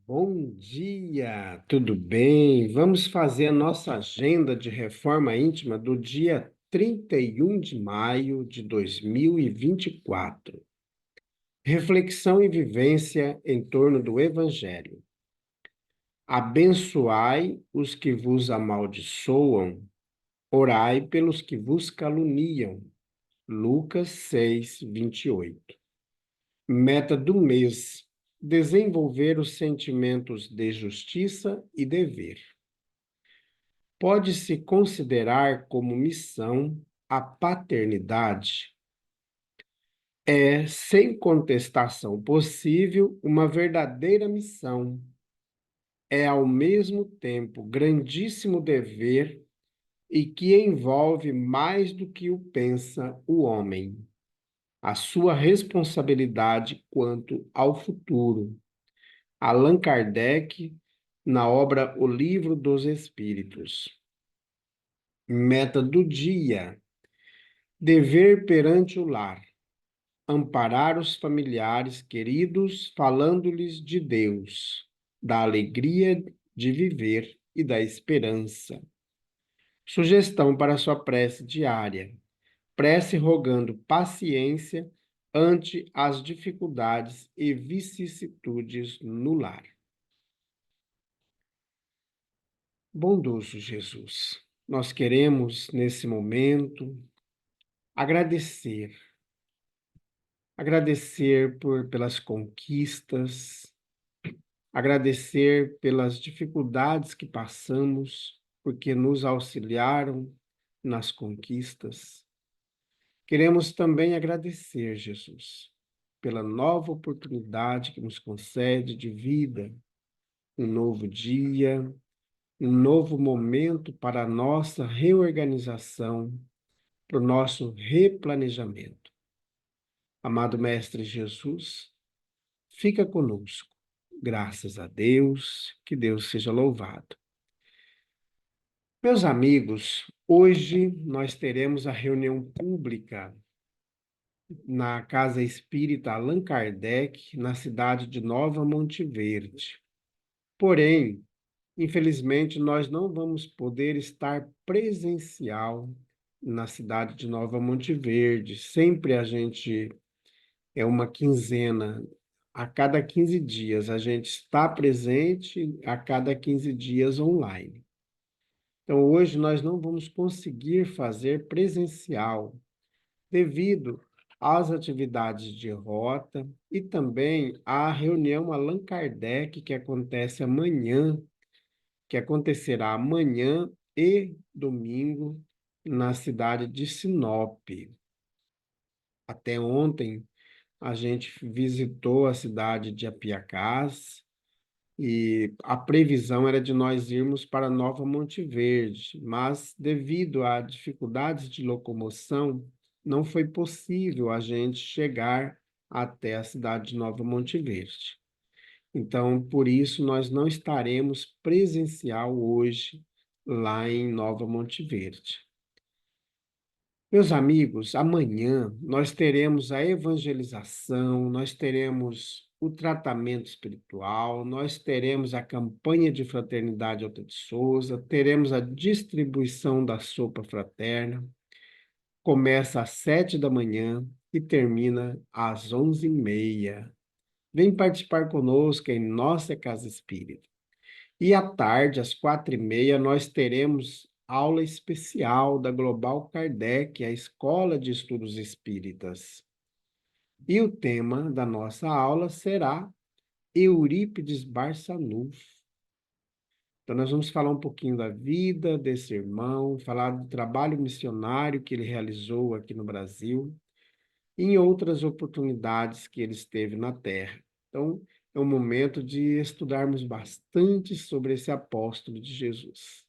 Bom dia, tudo bem? Vamos fazer a nossa agenda de reforma íntima do dia 31 de maio de 2024. Reflexão e vivência em torno do Evangelho. Abençoai os que vos amaldiçoam, orai pelos que vos caluniam. Lucas 6, 28. Meta do mês: desenvolver os sentimentos de justiça e dever. Pode-se considerar como missão a paternidade. É, sem contestação possível, uma verdadeira missão. É, ao mesmo tempo, grandíssimo dever e que envolve mais do que o pensa o homem. A sua responsabilidade quanto ao futuro. Allan Kardec, na obra O Livro dos Espíritos. Meta do dia: dever perante o lar, amparar os familiares queridos, falando-lhes de Deus, da alegria de viver e da esperança. Sugestão para sua prece diária: prece rogando paciência ante as dificuldades e vicissitudes no lar. Bondoso Jesus, nós queremos, nesse momento, agradecer. Agradecer pelas conquistas, agradecer pelas dificuldades que passamos, porque nos auxiliaram nas conquistas. Queremos também agradecer, Jesus, pela nova oportunidade que nos concede de vida, um novo dia, um novo momento para a nossa reorganização, para o nosso replanejamento. Amado Mestre Jesus, fica conosco. Graças a Deus, que Deus seja louvado. Meus amigos, hoje nós teremos a reunião pública na Casa Espírita Allan Kardec, na cidade de Nova Monte Verde. Porém, infelizmente, nós não vamos poder estar presencial na cidade de Nova Monte Verde. Sempre a gente é uma quinzena. A cada 15 dias a gente está presente, a cada 15 dias online. Então, hoje nós não vamos conseguir fazer presencial, devido às atividades de rota e também à reunião Allan Kardec, que acontece amanhã, que acontecerá amanhã e domingo na cidade de Sinop. Até ontem, a gente visitou a cidade de Apiacás e a previsão era de nós irmos para Nova Monte Verde, mas devido a dificuldades de locomoção, não foi possível a gente chegar até a cidade de Nova Monte Verde. Então, por isso, nós não estaremos presencial hoje lá em Nova Monte Verde. Meus amigos, amanhã nós teremos a evangelização, nós teremos o tratamento espiritual, nós teremos a campanha de fraternidade Alta de Souza, teremos a distribuição da sopa fraterna, começa às 7 da manhã e termina às 11h30. Vem participar conosco em nossa Casa Espírita. E à tarde, às 4h30, nós teremos aula especial da Global Kardec, a Escola de Estudos Espíritas. E o tema da nossa aula será Eurípides Barçanufo. Então, nós vamos falar um pouquinho da vida desse irmão, falar do trabalho missionário que ele realizou aqui no Brasil e em outras oportunidades que ele esteve na Terra. Então, é um momento de estudarmos bastante sobre esse apóstolo de Jesus.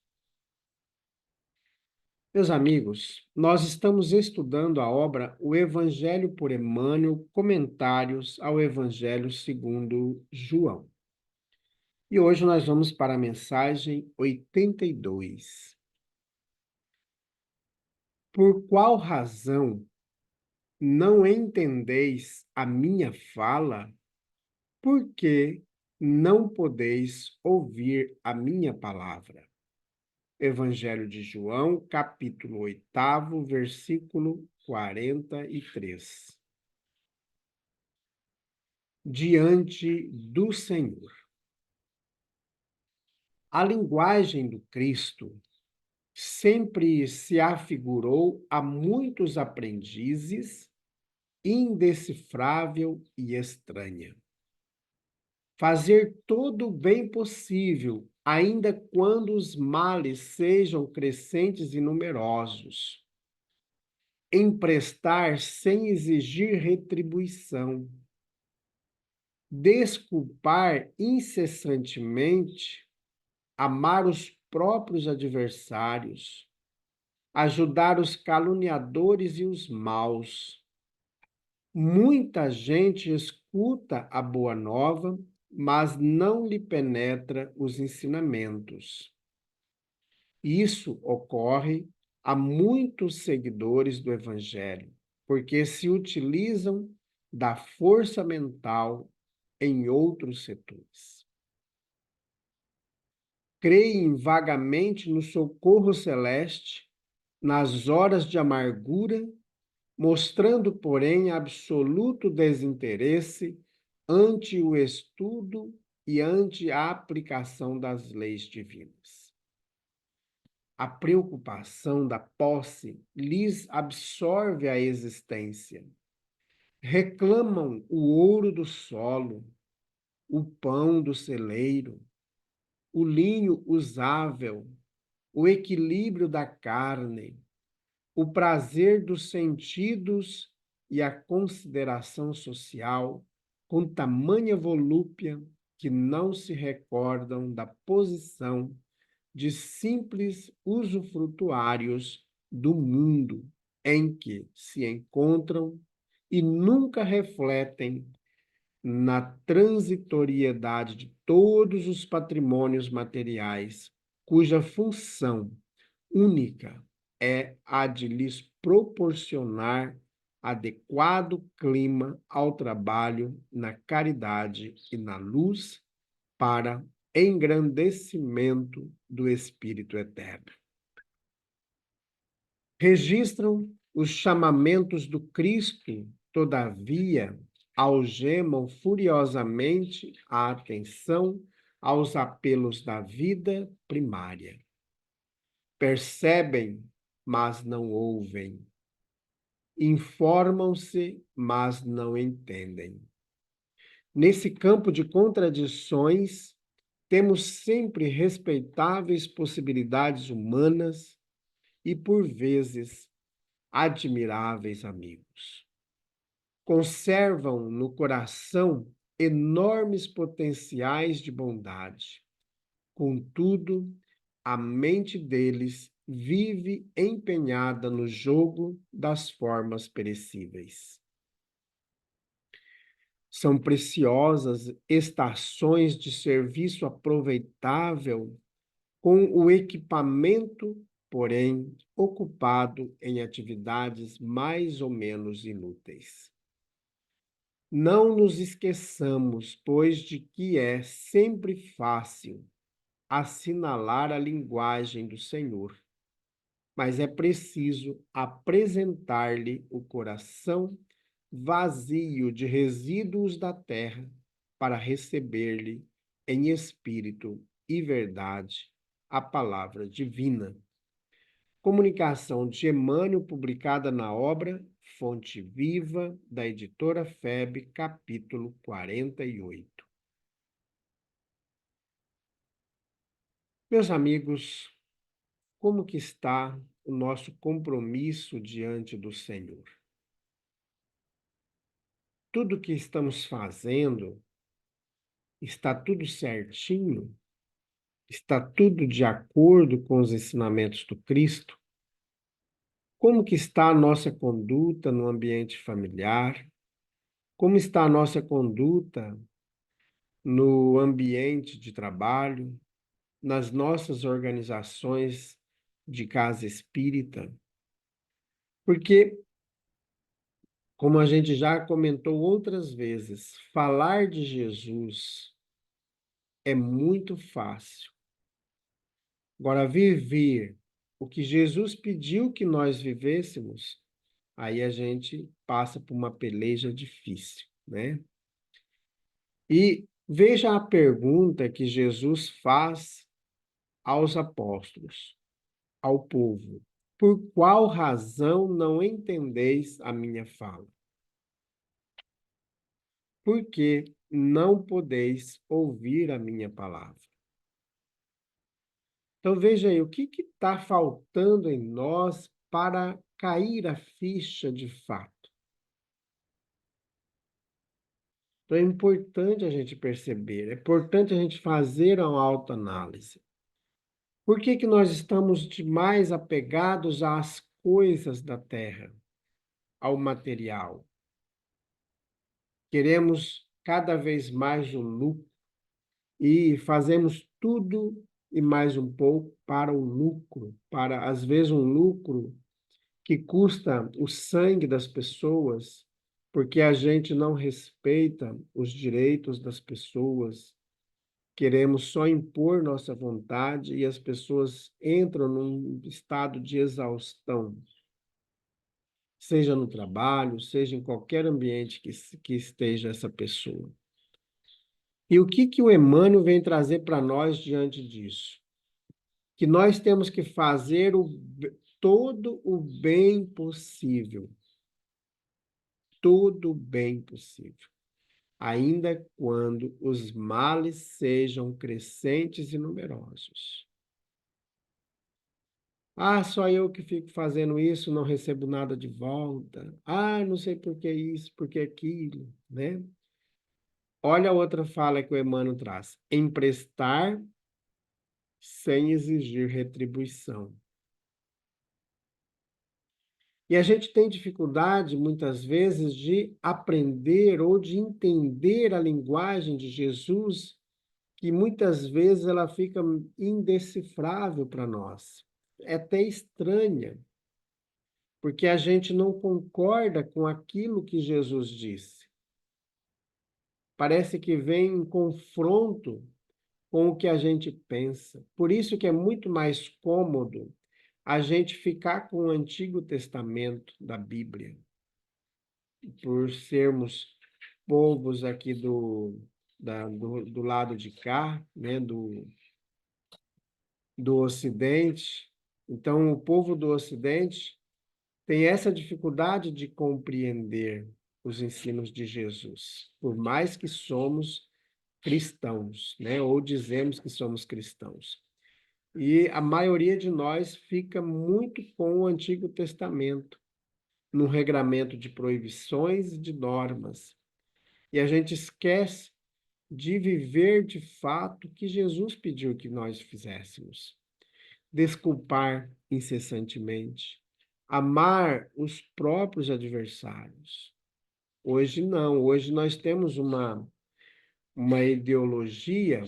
Meus amigos, nós estamos estudando a obra O Evangelho por Emmanuel, Comentários ao Evangelho segundo João. E hoje nós vamos para a mensagem 82. Por qual razão não entendeis a minha fala? Por que não podeis ouvir a minha palavra. Evangelho de João, capítulo 8, versículo 43. Diante do Senhor. A linguagem do Cristo sempre se afigurou a muitos aprendizes, indecifrável e estranha. Fazer todo o bem possível, ainda quando os males sejam crescentes e numerosos. Emprestar sem exigir retribuição. Desculpar incessantemente, amar os próprios adversários, ajudar os caluniadores e os maus. Muita gente escuta a boa nova, mas não lhe penetra os ensinamentos. Isso ocorre a muitos seguidores do Evangelho, porque se utilizam da força mental em outros setores. Creem vagamente no socorro celeste, nas horas de amargura, mostrando, porém, absoluto desinteresse ante o estudo e ante a aplicação das leis divinas. A preocupação da posse lhes absorve a existência. Reclamam o ouro do solo, o pão do celeiro, o linho usável, o equilíbrio da carne, o prazer dos sentidos e a consideração social com tamanha volúpia que não se recordam da posição de simples usufrutuários do mundo em que se encontram e nunca refletem na transitoriedade de todos os patrimônios materiais, cuja função única é a de lhes proporcionar adequado clima ao trabalho na caridade e na luz para engrandecimento do Espírito Eterno. Registram os chamamentos do Cristo, todavia, algemam furiosamente a atenção aos apelos da vida primária. Percebem, mas não ouvem. Informam-se, mas não entendem. Nesse campo de contradições, temos sempre respeitáveis possibilidades humanas e, por vezes, admiráveis amigos. Conservam no coração enormes potenciais de bondade. Contudo, a mente deles vive empenhada no jogo das formas perecíveis. São preciosas estações de serviço aproveitável com o equipamento, porém, ocupado em atividades mais ou menos inúteis. Não nos esqueçamos, pois, de que é sempre fácil assinalar a linguagem do Senhor, mas é preciso apresentar-lhe o coração vazio de resíduos da terra para receber-lhe em espírito e verdade a palavra divina. Comunicação de Emmanuel, publicada na obra Fonte Viva, da editora FEB, capítulo 48. Meus amigos, como que está o nosso compromisso diante do Senhor? Tudo que estamos fazendo, está tudo certinho? Está tudo de acordo com os ensinamentos do Cristo? Como que está a nossa conduta no ambiente familiar? Como está a nossa conduta no ambiente de trabalho, nas nossas organizações de casa espírita? Porque, como a gente já comentou outras vezes, falar de Jesus é muito fácil. Agora, viver o que Jesus pediu que nós vivêssemos, aí a gente passa por uma peleja difícil, né? E veja a pergunta que Jesus faz aos apóstolos, ao povo: por qual razão não entendeis a minha fala? Por que não podeis ouvir a minha palavra? Então veja aí, o que está faltando em nós para cair a ficha de fato? Então é importante a gente perceber, é importante a gente fazer uma autoanálise. Por que que nós estamos demais apegados às coisas da terra, ao material? Queremos cada vez mais o lucro e fazemos tudo e mais um pouco para o lucro, para às vezes um lucro que custa o sangue das pessoas, porque a gente não respeita os direitos das pessoas. Queremos só impor nossa vontade e as pessoas entram num estado de exaustão, seja no trabalho, seja em qualquer ambiente que esteja essa pessoa. E o que o Emmanuel vem trazer para nós diante disso? Que nós temos que fazer todo o bem possível. Todo o bem possível. Ainda quando os males sejam crescentes e numerosos. Ah, só eu que fico fazendo isso, não recebo nada de volta. Ah, não sei por que isso, por que aquilo, né? Olha a outra fala que o Emmanuel traz: emprestar sem exigir retribuição. E a gente tem dificuldade, muitas vezes, de aprender ou de entender a linguagem de Jesus, que muitas vezes ela fica indecifrável para nós. É até estranha, porque a gente não concorda com aquilo que Jesus disse. Parece que vem em confronto com o que a gente pensa. Por isso que é muito mais cômodo a gente ficar com o Antigo Testamento da Bíblia, por sermos povos aqui do lado de cá, né, do Ocidente. Então, o povo do Ocidente tem essa dificuldade de compreender os ensinos de Jesus, por mais que somos cristãos, né? Ou dizemos que somos cristãos. E a maioria de nós fica muito com o Antigo Testamento, no regramento de proibições e de normas. E a gente esquece de viver de fato o que Jesus pediu que nós fizéssemos. Desculpar incessantemente, amar os próprios adversários. Hoje não, hoje nós temos uma ideologia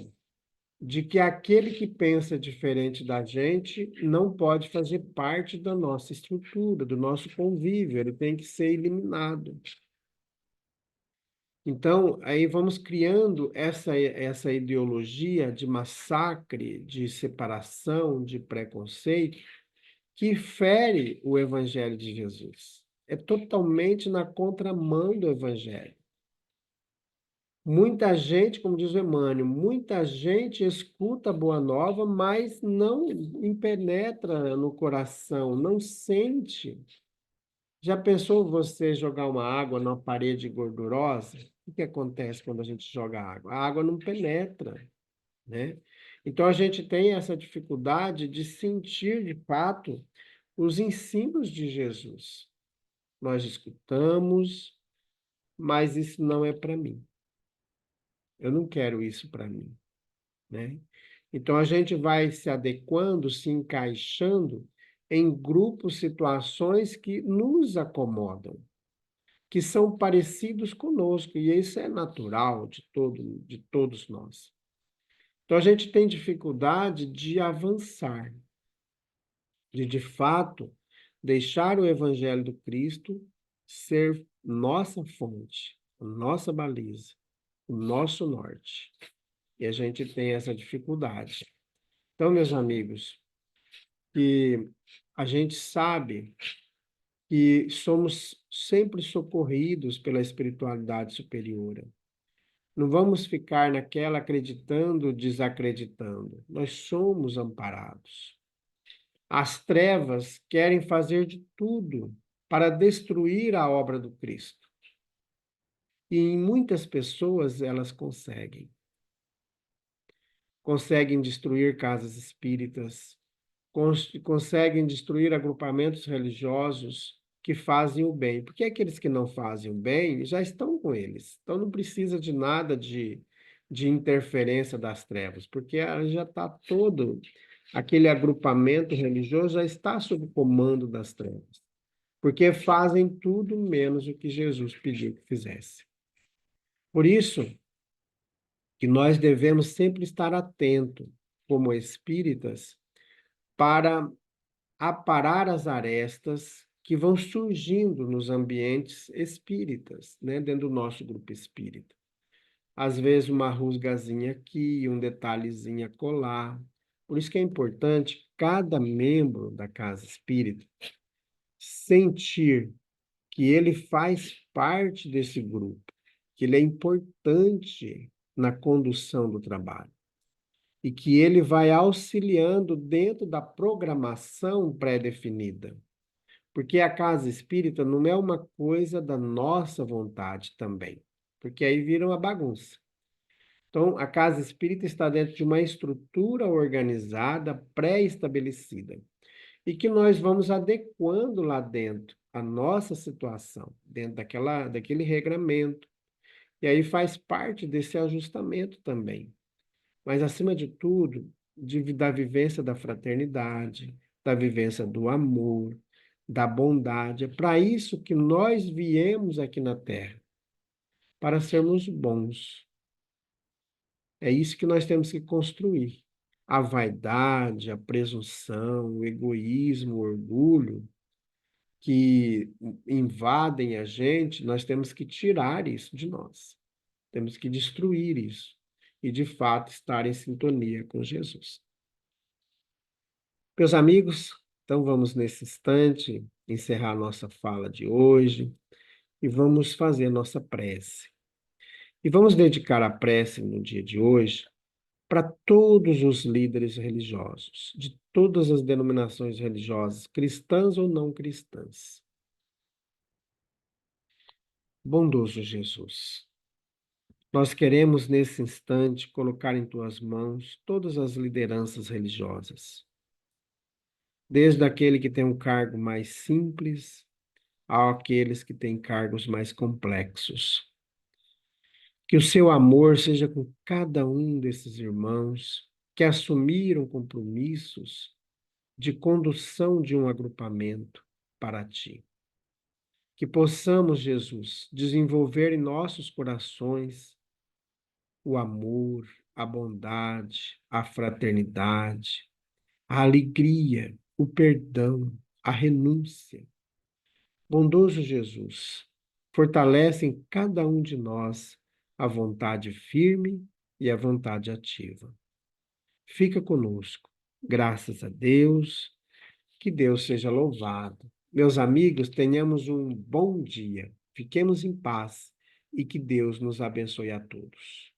de que aquele que pensa diferente da gente não pode fazer parte da nossa estrutura, do nosso convívio, ele tem que ser eliminado. Então, aí vamos criando essa ideologia de massacre, de separação, de preconceito, que fere o Evangelho de Jesus. É totalmente na contramão do Evangelho. Muita gente, como diz o Emmanuel, muita gente escuta a Boa Nova, mas não penetra no coração, não sente. Já pensou você jogar uma água numa parede gordurosa? O que acontece quando a gente joga água? A água não penetra, né? Então a gente tem essa dificuldade de sentir de fato os ensinos de Jesus. Nós escutamos, mas isso não é para mim. Eu não quero isso para mim, né? Então a gente vai se adequando, se encaixando em grupos, situações que nos acomodam, que são parecidos conosco, e isso é natural de todos nós. Então a gente tem dificuldade de avançar, de fato deixar o Evangelho do Cristo ser nossa fonte, nossa baliza, o nosso norte. E a gente tem essa dificuldade. Então, meus amigos, que a gente sabe que somos sempre socorridos pela espiritualidade superior. Não vamos ficar naquela acreditando, desacreditando. Nós somos amparados. As trevas querem fazer de tudo para destruir a obra do Cristo. E em muitas pessoas elas conseguem. Conseguem destruir casas espíritas, conseguem destruir agrupamentos religiosos que fazem o bem. Porque aqueles que não fazem o bem já estão com eles. Então não precisa de nada de interferência das trevas, porque já está todo aquele agrupamento religioso já está sob o comando das trevas. Porque fazem tudo menos o que Jesus pediu que fizesse. Por isso que nós devemos sempre estar atentos, como espíritas, para aparar as arestas que vão surgindo nos ambientes espíritas, né, dentro do nosso grupo espírita. Às vezes uma rusgazinha aqui, um detalhezinho acolá. Por isso que é importante cada membro da casa espírita sentir que ele faz parte desse grupo, que ele é importante na condução do trabalho e que ele vai auxiliando dentro da programação pré-definida. Porque a casa espírita não é uma coisa da nossa vontade também, porque aí vira uma bagunça. Então, a casa espírita está dentro de uma estrutura organizada, pré-estabelecida, e que nós vamos adequando lá dentro a nossa situação, dentro daquele regramento. E aí faz parte desse ajustamento também. Mas, acima de tudo, da vivência da fraternidade, da vivência do amor, da bondade. É para isso que nós viemos aqui na Terra, para sermos bons. É isso que nós temos que construir. A vaidade, a presunção, o egoísmo, o orgulho que invadem a gente, nós temos que tirar isso de nós. Temos que destruir isso. E, de fato, estar em sintonia com Jesus. Meus amigos, então vamos nesse instante encerrar nossa fala de hoje e vamos fazer nossa prece. E vamos dedicar a prece no dia de hoje para todos os líderes religiosos, de todas as denominações religiosas, cristãs ou não cristãs. Bondoso Jesus, nós queremos nesse instante colocar em tuas mãos todas as lideranças religiosas, desde aquele que tem um cargo mais simples àqueles que têm cargos mais complexos. Que o seu amor seja com cada um desses irmãos que assumiram compromissos de condução de um agrupamento para ti. Que possamos, Jesus, desenvolver em nossos corações o amor, a bondade, a fraternidade, a alegria, o perdão, a renúncia. Bondoso Jesus, fortalece em cada um de nós a vontade firme e a vontade ativa. Fica conosco. Graças a Deus, que Deus seja louvado. Meus amigos, tenhamos um bom dia. Fiquemos em paz e que Deus nos abençoe a todos.